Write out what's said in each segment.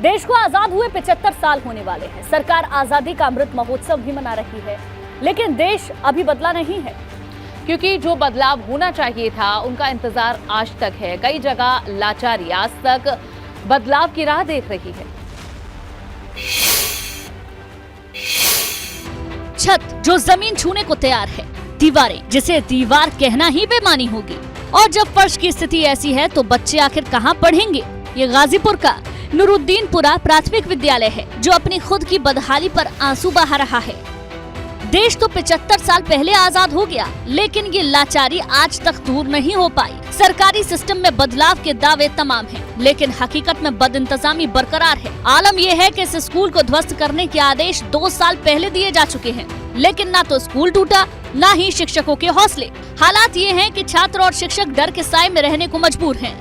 देश को आजाद हुए 75 साल होने वाले हैं। सरकार आजादी का अमृत महोत्सव भी मना रही है, लेकिन देश अभी बदला नहीं है, क्योंकि जो बदलाव होना चाहिए था उनका इंतजार आज तक है। कई जगह लाचारी आज तक बदलाव की राह देख रही है। छत जो जमीन छूने को तैयार है, दीवारें जिसे दीवार कहना ही बेमानी होगी, और जब फर्श की स्थिति ऐसी है तो बच्चे आखिर कहाँ पढ़ेंगे। ये गाजीपुर का नूरुद्दीनपुरा प्राथमिक विद्यालय है जो अपनी खुद की बदहाली पर आंसू बहा रहा है। देश तो 75 साल पहले आजाद हो गया, लेकिन ये लाचारी आज तक दूर नहीं हो पाई। सरकारी सिस्टम में बदलाव के दावे तमाम हैं, लेकिन हकीकत में बदइंतजामी बरकरार है। आलम यह है कि इस स्कूल को ध्वस्त करने के आदेश 2 साल पहले दिए जा चुके हैं, लेकिन ना तो स्कूल टूटा, ना ही शिक्षकों के हौसले। हालात ये हैं कि छात्र और शिक्षक डर के साए में रहने को मजबूर हैं।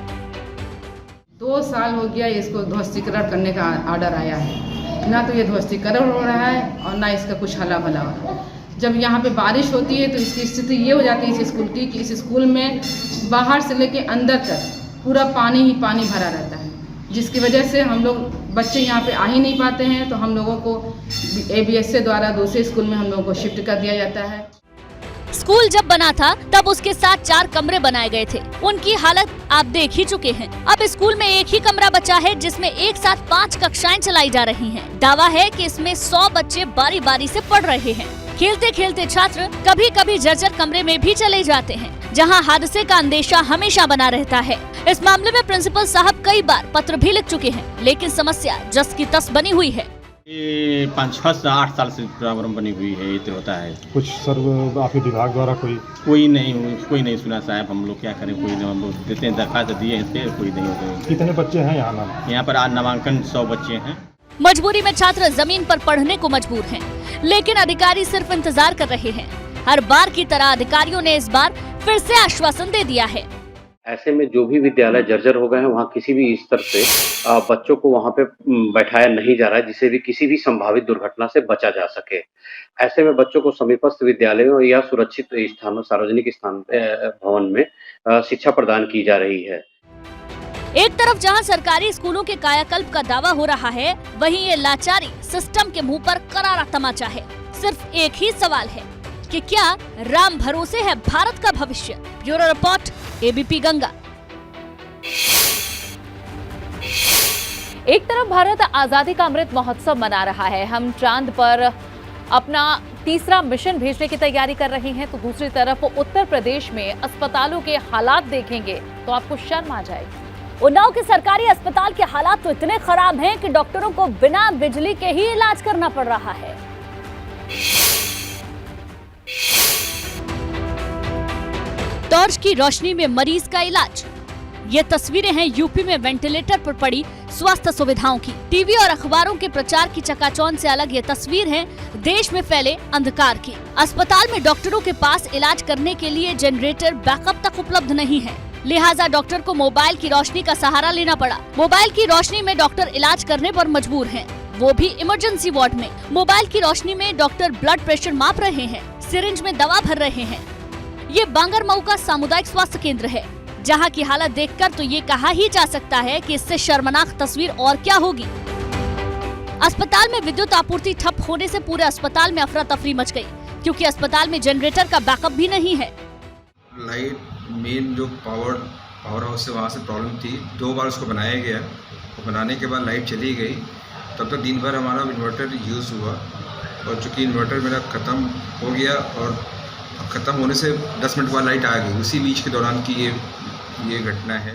2 साल हो गया इसको ध्वस्तीकरण करने का आर्डर आया है, ना तो ये ध्वस्तीकरण हो रहा है और ना इसका कुछ हला भला हो रहा है। जब यहाँ पे बारिश होती है तो इसकी स्थिति ये हो जाती है इस स्कूल की कि इस स्कूल में बाहर से लेके अंदर तक पूरा पानी ही पानी भरा रहता है, जिसकी वजह से हम लोग बच्चे यहाँ पे आ ही नहीं पाते हैं। तो हम लोगों को ABSA द्वारा दूसरे स्कूल में हम लोगों को शिफ्ट कर दिया जाता है। स्कूल जब बना था तब उसके साथ 4 कमरे बनाए गए थे, उनकी हालत आप देख ही चुके हैं। अब स्कूल में एक ही कमरा बचा है जिसमें एक साथ 5 कक्षाएं चलाई जा रही हैं। दावा है कि इसमें 100 बच्चे बारी बारी से पढ़ रहे हैं। खेलते खेलते छात्र कभी कभी जर्जर कमरे में भी चले जाते हैं, जहां हादसे का अंदेशा हमेशा बना रहता है। इस मामले में प्रिंसिपल साहब कई बार पत्र भी लिख चुके हैं, लेकिन समस्या जस की तस बनी हुई है। ये 5-6 से 8 साल से प्रॉब्लम बनी हुई है। ये तो होता है कुछ सर आपके विभाग द्वारा कोई नहीं सुना साहब। हम लोग क्या करें, कोई नहीं। हम लोग देते हैं, दरखास्त दिए हैं, कोई नहीं होते। कितने बच्चे हैं यहाँ पर आज नामांकन 100 बच्चे हैं। मजबूरी में छात्र जमीन पर पढ़ने को मजबूर हैं, लेकिन अधिकारी सिर्फ इंतजार कर रहे हैं। हर बार की तरह अधिकारियों ने इस बार फिर से आश्वासन दे दिया है। ऐसे में जो भी विद्यालय जर्जर हो गए हैं, वहाँ किसी भी स्तर से बच्चों को वहाँ पे बैठाया नहीं जा रहा है, जिससे भी किसी भी संभावित दुर्घटना से बचा जा सके। ऐसे में बच्चों को समीपस्थ विद्यालयों या सुरक्षित स्थानों, सार्वजनिक स्थान भवन में शिक्षा प्रदान की जा रही है। एक तरफ जहां सरकारी स्कूलों के कायाकल्प का दावा हो रहा है, वहीं ये लाचारी सिस्टम के मुंह पर करारा तमाचा है। सिर्फ एक ही सवाल है कि क्या राम भरोसे है भारत का भविष्य। Bureau report, ABP Ganga. एक तरफ भारत आजादी का अमृत महोत्सव मना रहा है, हम चांद पर अपना तीसरा मिशन भेजने की तैयारी कर रहे हैं, तो दूसरी तरफ उत्तर प्रदेश में अस्पतालों के हालात देखेंगे तो आपको शर्म आ जाएगी। उन्नाव के सरकारी अस्पताल के हालात तो इतने खराब हैं कि डॉक्टरों को बिना बिजली के ही इलाज करना पड़ रहा है। टॉर्च की रोशनी में मरीज का इलाज। ये तस्वीरें हैं यूपी में वेंटिलेटर पर पड़ी स्वास्थ्य सुविधाओं की। टीवी और अखबारों के प्रचार की चकाचौंध से अलग ये तस्वीर है देश में फैले अंधकार की। अस्पताल में डॉक्टरों के पास इलाज करने के लिए जनरेटर बैकअप तक उपलब्ध नहीं है, लिहाजा डॉक्टर को मोबाइल की रोशनी का सहारा लेना पड़ा। मोबाइल की रोशनी में डॉक्टर इलाज करने पर मजबूर हैं, वो भी इमरजेंसी वार्ड में। मोबाइल की रोशनी में डॉक्टर ब्लड प्रेशर माप रहे हैं, सिरिंज में दवा भर रहे हैं। ये बांगरमऊ का सामुदायिक स्वास्थ्य केंद्र है, जहां की हालत देखकर तो ये कहा ही जा सकता है कि इससे शर्मनाक तस्वीर और क्या होगी। अस्पताल में विद्युत आपूर्ति ठप होने से पूरे अस्पताल में अफरा तफरी मच गई, क्योंकि अस्पताल में जनरेटर का बैकअप भी नहीं है। लाइट मेन जो पावर हाउस से वहाँ से प्रॉब्लम थी, 2 बार उसको बनाया गया। तो बनाने के बाद लाइट चली गई, तब तक दिन भर हमारा इन्वर्टर यूज़ हुआ, और चूँकि इन्वर्टर मेरा ख़त्म हो गया और ख़त्म होने से 10 मिनट बाद लाइट आ गई, उसी बीच के दौरान की ये घटना है।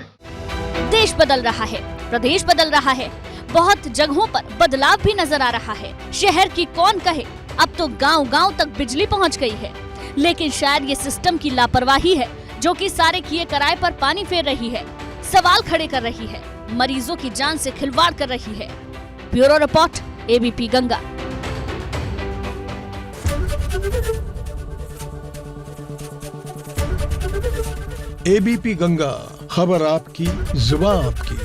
देश बदल रहा है, प्रदेश बदल रहा है, बहुत जगहों पर बदलाव भी नजर आ रहा है। शहर की कौन कहे, अब तो गांव-गांव तक बिजली पहुंच गई है, लेकिन शायद ये सिस्टम की लापरवाही है जो कि सारे किए कराए पर पानी फेर रही है, सवाल खड़े कर रही है, मरीजों की जान से खिलवाड़ कर रही है। Bureau report, ABP Ganga. ABP Ganga, खबर आपकी, जुबान आपकी।